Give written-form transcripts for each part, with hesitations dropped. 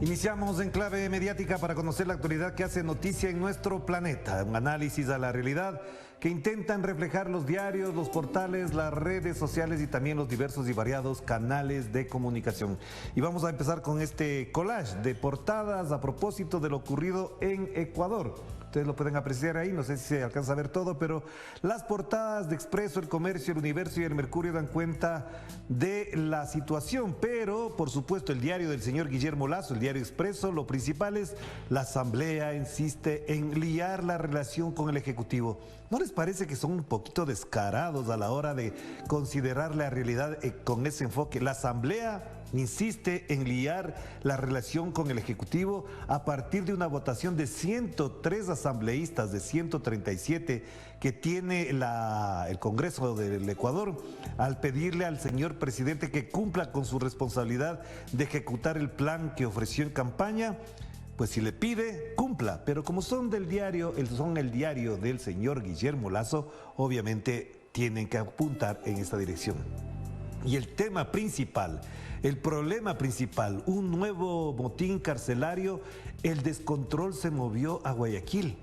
Iniciamos en clave mediática para conocer la actualidad que hace noticia en nuestro planeta. Un análisis a la realidad que intentan reflejar los diarios, los portales, las redes sociales y también los diversos y variados canales de comunicación. Y vamos a empezar con este collage de portadas a propósito de lo ocurrido en Ecuador. Ustedes lo pueden apreciar ahí, no sé si se alcanza a ver todo, pero las portadas de Expreso, El Comercio, El Universo y El Mercurio dan cuenta de la situación, pero por supuesto el diario del señor Guillermo Lasso, el diario Expreso, lo principal es la Asamblea insiste en liar la relación con el Ejecutivo. ¿No les parece que son un poquito descarados a la hora de considerar la realidad con ese enfoque? La Asamblea insiste en liar la relación con el Ejecutivo a partir de una votación de 103 asambleístas de 137 que tiene el Congreso del Ecuador, al pedirle al señor presidente que cumpla con su responsabilidad de ejecutar el plan que ofreció en campaña. Pues si le pide, cumpla, pero como son el diario del señor Guillermo Lasso, obviamente tienen que apuntar en esta dirección. Y el tema principal, el problema principal, un nuevo motín carcelario, el descontrol se movió a Guayaquil.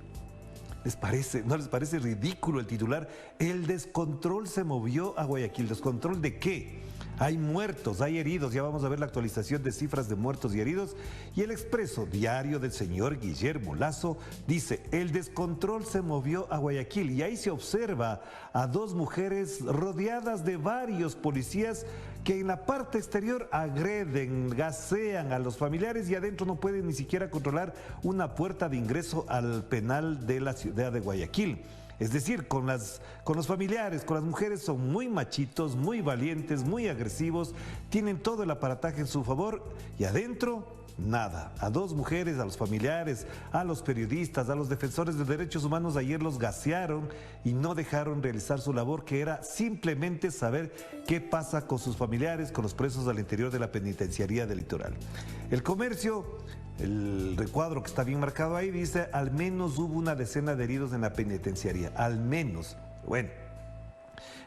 ¿No les parece ridículo el titular? El descontrol se movió a Guayaquil. ¿Descontrol de qué? Hay muertos, hay heridos, ya vamos a ver la actualización de cifras de muertos y heridos. Y el Expreso, diario del señor Guillermo Lasso, dice, el descontrol se movió a Guayaquil. Y ahí se observa a dos mujeres rodeadas de varios policías que en la parte exterior agreden, gasean a los familiares y adentro no pueden ni siquiera controlar una puerta de ingreso al penal de la ciudad de Guayaquil. Es decir, con los familiares, con las mujeres son muy machitos, muy valientes, muy agresivos, tienen todo el aparataje en su favor y adentro nada. A dos mujeres, a los familiares, a los periodistas, a los defensores de derechos humanos ayer los gasearon y no dejaron realizar su labor, que era simplemente saber qué pasa con sus familiares, con los presos al interior de la penitenciaría del Litoral. El Comercio, el recuadro que está bien marcado ahí, dice, al menos hubo una decena de heridos en la penitenciaría, al menos. Bueno,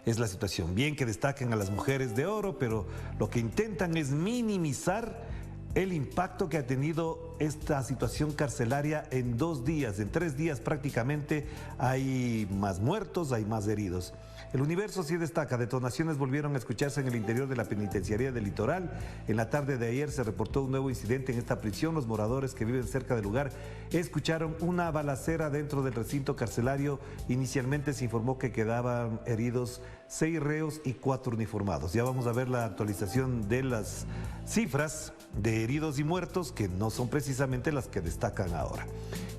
es la situación. Bien que destaquen a las mujeres de oro, pero lo que intentan es minimizar el impacto que ha tenido esta situación carcelaria en 2 días, en 3 días prácticamente hay más muertos, hay más heridos. El Universo sí destaca, detonaciones volvieron a escucharse en el interior de la penitenciaría del Litoral. En la tarde de ayer se reportó un nuevo incidente en esta prisión. Los moradores que viven cerca del lugar escucharon una balacera dentro del recinto carcelario. Inicialmente se informó que quedaban heridos 6 reos y 4 uniformados. Ya vamos a ver la actualización de las cifras de heridos y muertos, que no son precisamente las que destacan ahora.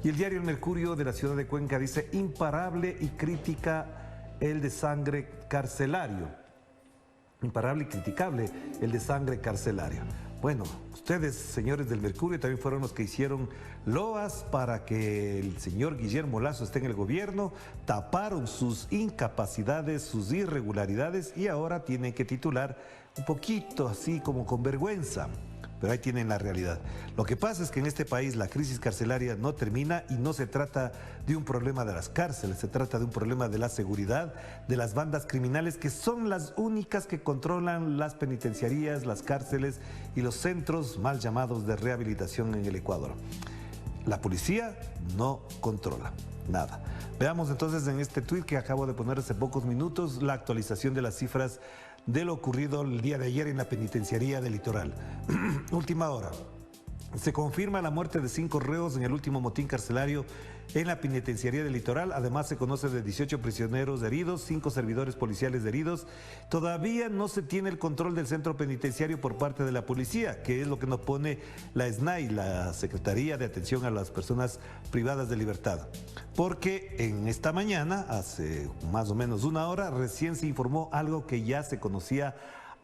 Y el diario El Mercurio de la ciudad de Cuenca dice, imparable y crítica el desangre carcelario. Imparable y criticable el desangre carcelario. Bueno, ustedes, señores del Mercurio, también fueron los que hicieron loas para que el señor Guillermo Lasso esté en el gobierno, taparon sus incapacidades, sus irregularidades y ahora tienen que titular un poquito así como con vergüenza. Pero ahí tienen la realidad. Lo que pasa es que en este país la crisis carcelaria no termina y no se trata de un problema de las cárceles, se trata de un problema de la seguridad, de las bandas criminales que son las únicas que controlan las penitenciarías, las cárceles y los centros mal llamados de rehabilitación en el Ecuador. La policía no controla nada. Veamos entonces en este tuit que acabo de poner hace pocos minutos la actualización de las cifras de lo ocurrido el día de ayer en la penitenciaría del Litoral. Última hora. Se confirma la muerte de 5 reos en el último motín carcelario en la penitenciaría del Litoral. Además se conoce de 18 prisioneros heridos, 5 servidores policiales heridos. Todavía no se tiene el control del centro penitenciario por parte de la policía, que es lo que nos pone la SNAI, la Secretaría de Atención a las Personas Privadas de Libertad. Porque en esta mañana, hace más o menos 1 hora, recién se informó algo que ya se conocía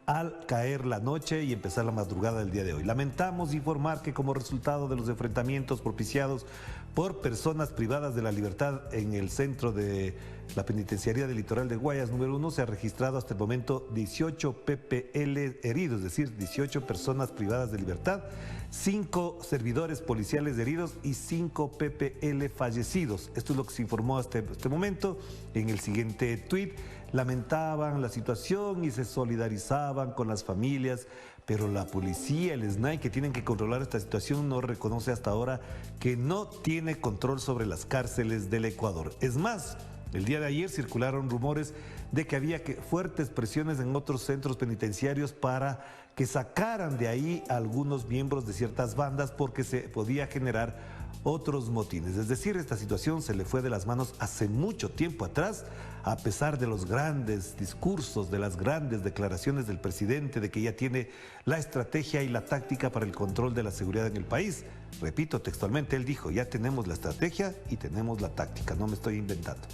al caer la noche y empezar la madrugada del día de hoy. Lamentamos informar que como resultado de los enfrentamientos propiciados por personas privadas de la libertad en el centro de la penitenciaría del Litoral de Guayas número 1, se ha registrado hasta el momento 18 PPL heridos, es decir, 18 personas privadas de libertad, 5 servidores policiales heridos y 5 PPL fallecidos. Esto es lo que se informó hasta este momento. En el siguiente tuit lamentaban la situación y se solidarizaban con las familias, pero la policía, el SNAI, que tienen que controlar esta situación, no reconoce hasta ahora que no tiene control sobre las cárceles del Ecuador. Es más, el día de ayer circularon rumores de que había fuertes presiones en otros centros penitenciarios para que sacaran de ahí a algunos miembros de ciertas bandas porque se podía generar otros motines. Es decir, esta situación se le fue de las manos hace mucho tiempo atrás, a pesar de los grandes discursos, de las grandes declaraciones del presidente, de que ya tiene la estrategia y la táctica para el control de la seguridad en el país. Repito textualmente, él dijo, ya tenemos la estrategia y tenemos la táctica, no me estoy inventando.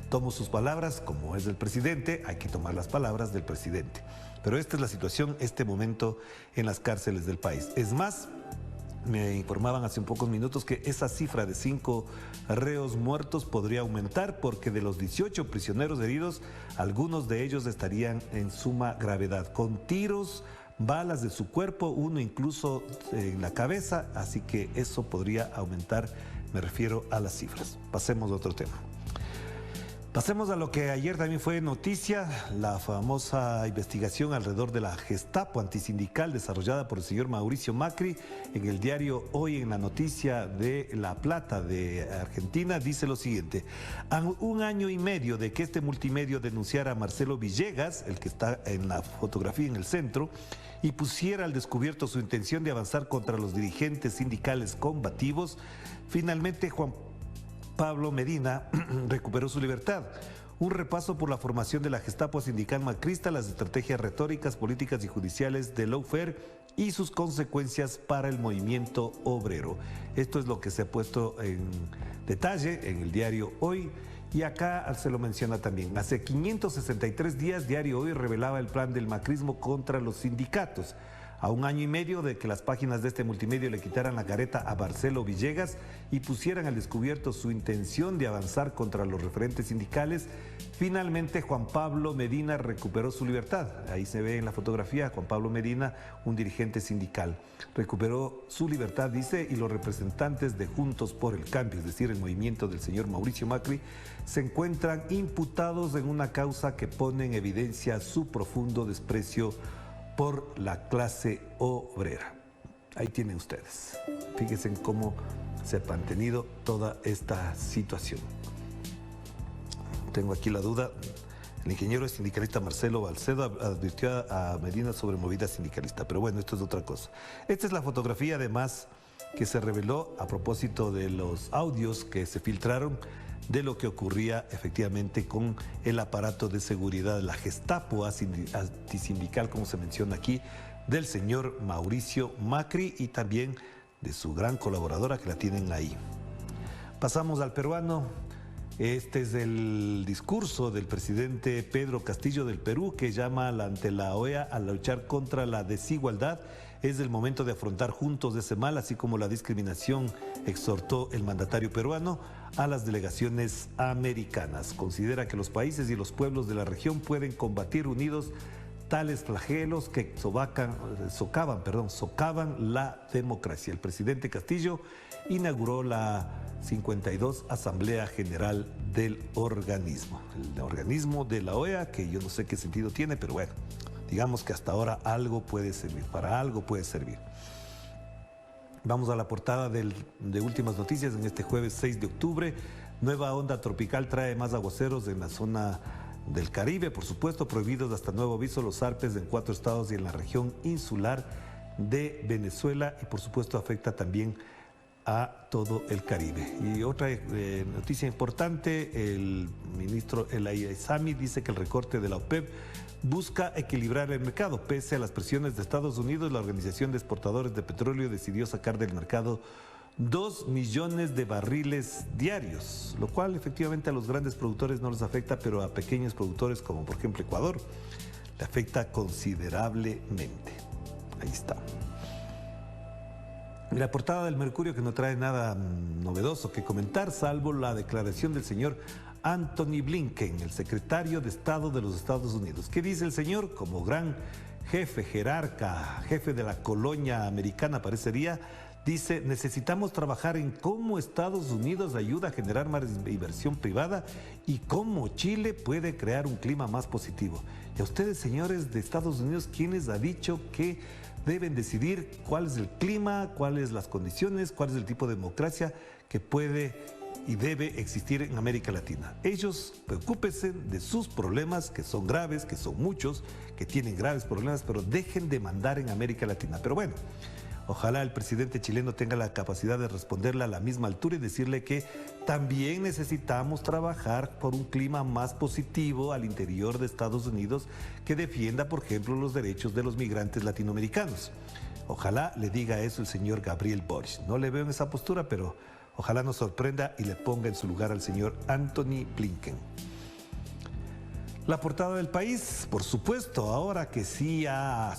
Tomo sus palabras, como es del presidente, hay que tomar las palabras del presidente. Pero esta es la situación, este momento en las cárceles del país. Es más, me informaban hace un pocos minutos que esa cifra de 5 reos muertos podría aumentar porque de los 18 prisioneros heridos, algunos de ellos estarían en suma gravedad, con tiros, balas de su cuerpo, uno incluso en la cabeza, así que eso podría aumentar, me refiero a las cifras. Pasemos a otro tema. Pasemos a lo que ayer también fue noticia, la famosa investigación alrededor de la Gestapo antisindical desarrollada por el señor Mauricio Macri. En el diario Hoy, en la noticia de La Plata de Argentina, dice lo siguiente: a un año y medio de que este multimedio denunciara a Marcelo Villegas, el que está en la fotografía en el centro, y pusiera al descubierto su intención de avanzar contra los dirigentes sindicales combativos, finalmente Juan Pablo Medina recuperó su libertad. Un repaso por la formación de la Gestapo sindical macrista, las estrategias retóricas, políticas y judiciales del lawfare y sus consecuencias para el movimiento obrero. Esto es lo que se ha puesto en detalle en el diario Hoy. Y acá se lo menciona también. Hace 563 días, Diario Hoy revelaba el plan del macrismo contra los sindicatos. A un año y medio de que las páginas de este multimedio le quitaran la careta a Marcelo Villegas y pusieran al descubierto su intención de avanzar contra los referentes sindicales, finalmente Juan Pablo Medina recuperó su libertad. Ahí se ve en la fotografía a Juan Pablo Medina, un dirigente sindical. Recuperó su libertad, dice, y los representantes de Juntos por el Cambio, es decir, el movimiento del señor Mauricio Macri, se encuentran imputados en una causa que pone en evidencia su profundo desprecio por la clase obrera. Ahí tienen ustedes. Fíjense en cómo se ha mantenido toda esta situación. Tengo aquí la duda. El ingeniero sindicalista Marcelo Balcedo advirtió a Medina sobre movida sindicalista, pero bueno, esto es otra cosa. Esta es la fotografía además que se reveló a propósito de los audios que se filtraron de lo que ocurría efectivamente con el aparato de seguridad, la Gestapo antisindical, como se menciona aquí, del señor Mauricio Macri y también de su gran colaboradora que la tienen ahí. Pasamos al peruano. Este es el discurso del presidente Pedro Castillo del Perú, que llama ante la OEA a luchar contra la desigualdad. Es el momento de afrontar juntos ese mal, así como la discriminación, exhortó el mandatario peruano a las delegaciones americanas. Considera que los países y los pueblos de la región pueden combatir unidos tales flagelos que socavan la democracia. El presidente Castillo inauguró la 52 Asamblea General del organismo. El organismo de la OEA, que yo no sé qué sentido tiene, pero bueno, digamos que hasta ahora algo puede servir, para algo puede servir. Vamos a la portada de Últimas Noticias en este jueves 6 de octubre. Nueva onda tropical trae más aguaceros en la zona del Caribe, por supuesto, prohibidos hasta nuevo aviso los zarpes en 4 estados y en la región insular de Venezuela y por supuesto afecta también a todo el Caribe. Y otra noticia importante, el ministro El Aizami dice que el recorte de la OPEP busca equilibrar el mercado. Pese a las presiones de Estados Unidos, la Organización de Exportadores de Petróleo decidió sacar del mercado 2 millones de barriles diarios, lo cual efectivamente a los grandes productores no les afecta, pero a pequeños productores como por ejemplo Ecuador, le afecta considerablemente. Ahí está. La portada del Mercurio, que no trae nada novedoso que comentar, salvo la declaración del señor Anthony Blinken, el secretario de Estado de los Estados Unidos. ¿Qué dice el señor? Como gran jefe, jerarca, jefe de la colonia americana parecería, dice: necesitamos trabajar en cómo Estados Unidos ayuda a generar más inversión privada y cómo Chile puede crear un clima más positivo. Y a ustedes, señores de Estados Unidos, ¿quién les ha dicho que deben decidir cuál es el clima, cuáles las condiciones, cuál es el tipo de democracia que puede y debe existir en América Latina. Ellos preocúpense de sus problemas, que son graves, que son muchos, que tienen graves problemas, pero dejen de mandar en América Latina. Pero bueno, ojalá el presidente chileno tenga la capacidad de responderle a la misma altura y decirle que también necesitamos trabajar por un clima más positivo al interior de Estados Unidos que defienda, por ejemplo, los derechos de los migrantes latinoamericanos. Ojalá le diga eso el señor Gabriel Boric. No le veo en esa postura, pero ojalá nos sorprenda y le ponga en su lugar al señor Antony Blinken. La portada del País, por supuesto, ahora que sí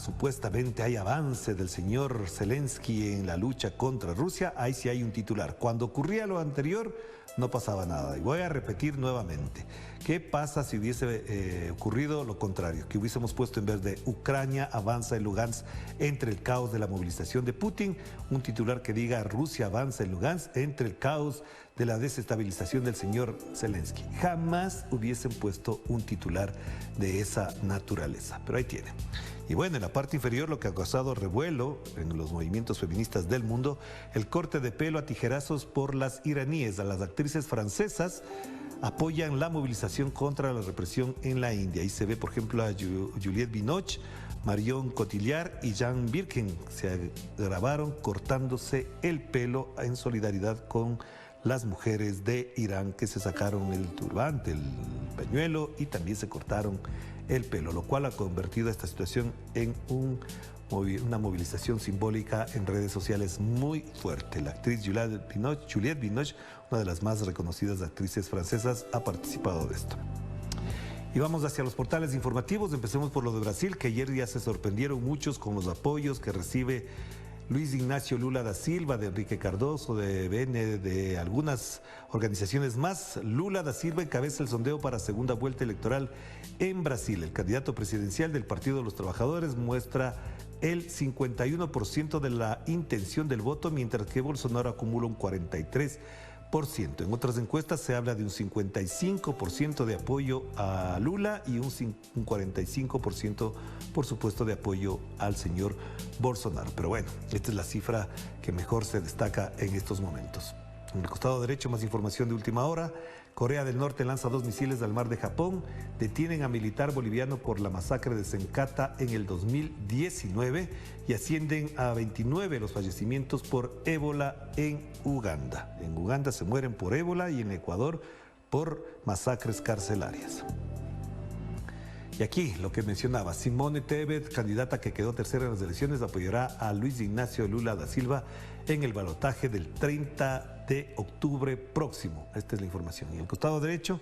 supuestamente hay avance del señor Zelensky en la lucha contra Rusia, ahí sí hay un titular. Cuando ocurría lo anterior, no pasaba nada. Y voy a repetir nuevamente. ¿Qué pasa si hubiese ocurrido lo contrario? Que hubiésemos puesto en vez de Ucrania avanza en Lugansk entre el caos de la movilización de Putin, un titular que diga Rusia avanza en Lugansk entre el caos de la desestabilización del señor Zelensky. Jamás hubiesen puesto un titular de esa naturaleza, pero ahí tiene. Y bueno, en la parte inferior lo que ha causado revuelo en los movimientos feministas del mundo, el corte de pelo a tijerazos por las iraníes. A las actrices francesas apoyan la movilización contra la represión en la India. Ahí se ve, por ejemplo, a Juliette Binoche, Marion Cotillard y Jane Birkin. Se grabaron cortándose el pelo en solidaridad con las mujeres de Irán que se sacaron el turbante, el pañuelo y también se cortaron el pelo, lo cual ha convertido esta situación en una movilización simbólica en redes sociales muy fuerte. La actriz Juliette Binoche, una de las más reconocidas actrices francesas, ha participado de esto. Y vamos hacia los portales informativos. Empecemos por lo de Brasil, que ayer ya se sorprendieron muchos con los apoyos que recibe Luis Ignacio Lula da Silva, de Enrique Cardoso, de BN, de algunas organizaciones más. Lula da Silva encabeza el sondeo para segunda vuelta electoral en Brasil. El candidato presidencial del Partido de los Trabajadores muestra el 51% de la intención del voto, mientras que Bolsonaro acumula un 43%. En otras encuestas se habla de un 55% de apoyo a Lula y un 45%, por supuesto, de apoyo al señor Bolsonaro. Pero bueno, esta es la cifra que mejor se destaca en estos momentos. En el costado derecho, más información de última hora. Corea del Norte lanza 2 misiles al mar de Japón. Detienen a militar boliviano por la masacre de Sencata en el 2019 y ascienden a 29 los fallecimientos por ébola en Uganda. En Uganda se mueren por ébola y en Ecuador por masacres carcelarias. Y aquí lo que mencionaba, Simone Tebet, candidata que quedó tercera en las elecciones, apoyará a Luis Ignacio Lula da Silva en el balotaje del 30 de octubre próximo. Esta es la información. Y en el costado derecho,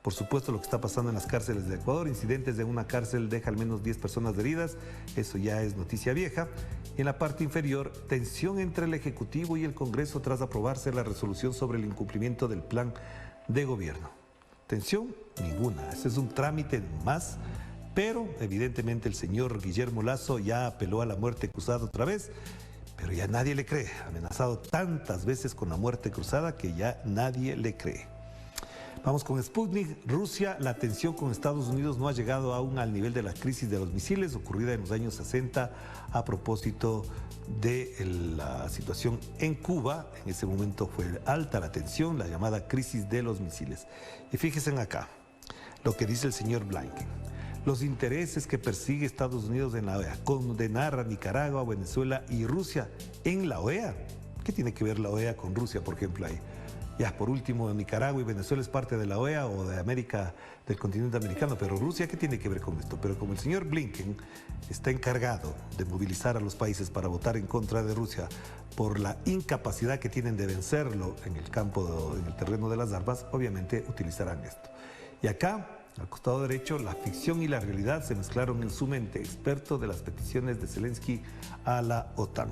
por supuesto, lo que está pasando en las cárceles de Ecuador. Incidentes de una cárcel deja al menos 10 personas heridas. Eso ya es noticia vieja. Y en la parte inferior, tensión entre el Ejecutivo y el Congreso tras aprobarse la resolución sobre el incumplimiento del plan de gobierno. Tensión ninguna. Ese es un trámite más. Pero evidentemente el señor Guillermo Lasso ya apeló a la muerte cruzada otra vez, pero ya nadie le cree. Ha amenazado tantas veces con la muerte cruzada que ya nadie le cree. Vamos con Sputnik. Rusia, la tensión con Estados Unidos no ha llegado aún al nivel de la crisis de los misiles ocurrida en los años 60 a propósito de la situación en Cuba. En ese momento fue alta la tensión, la llamada crisis de los misiles. Y fíjense acá lo que dice el señor Blinken. Los intereses que persigue Estados Unidos en la OEA, condenar a Nicaragua, Venezuela y Rusia en la OEA. ¿Qué tiene que ver la OEA con Rusia, por ejemplo, ahí? Ya, por último, Nicaragua y Venezuela es parte de la OEA o de América, del continente americano, pero Rusia, ¿qué tiene que ver con esto? Pero como el señor Blinken está encargado de movilizar a los países para votar en contra de Rusia por la incapacidad que tienen de vencerlo en el campo, en el terreno de las armas, obviamente utilizarán esto. Y acá, al costado derecho, la ficción y la realidad se mezclaron en su mente, experto de las peticiones de Zelensky a la OTAN.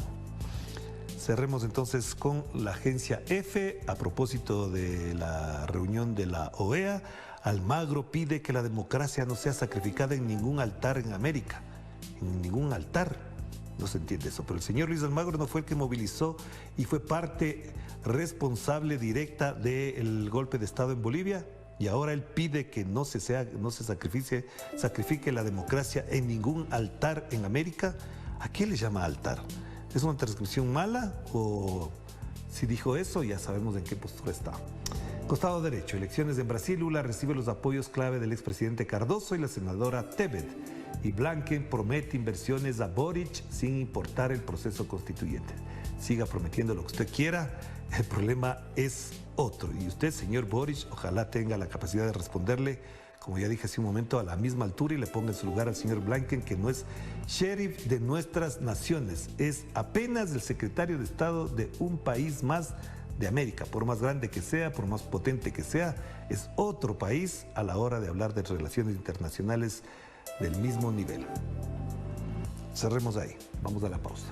Cerremos entonces con la agencia EFE. A propósito de la reunión de la OEA, Almagro pide que la democracia no sea sacrificada en ningún altar en América. En ningún altar. No se entiende eso, pero el señor Luis Almagro no fue el que movilizó y fue parte responsable directa del golpe de Estado en Bolivia. Y ahora él pide que no se sacrifique la democracia en ningún altar en América. ¿A qué le llama altar? ¿Es una transcripción mala o si dijo eso ya sabemos en qué postura está? Costado derecho, elecciones en Brasil, Lula recibe los apoyos clave del expresidente Cardoso y la senadora Tebet. Y Blanken promete inversiones a Boric sin importar el proceso constituyente. Siga prometiendo lo que usted quiera, el problema es otro. Y usted, señor Boric, ojalá tenga la capacidad de responderle, como ya dije hace un momento, a la misma altura y le ponga en su lugar al señor Blanken, que no es sheriff de nuestras naciones, es apenas el secretario de Estado de un país más de América, por más grande que sea, por más potente que sea, es otro país a la hora de hablar de relaciones internacionales del mismo nivel. Cerremos ahí, vamos a la pausa.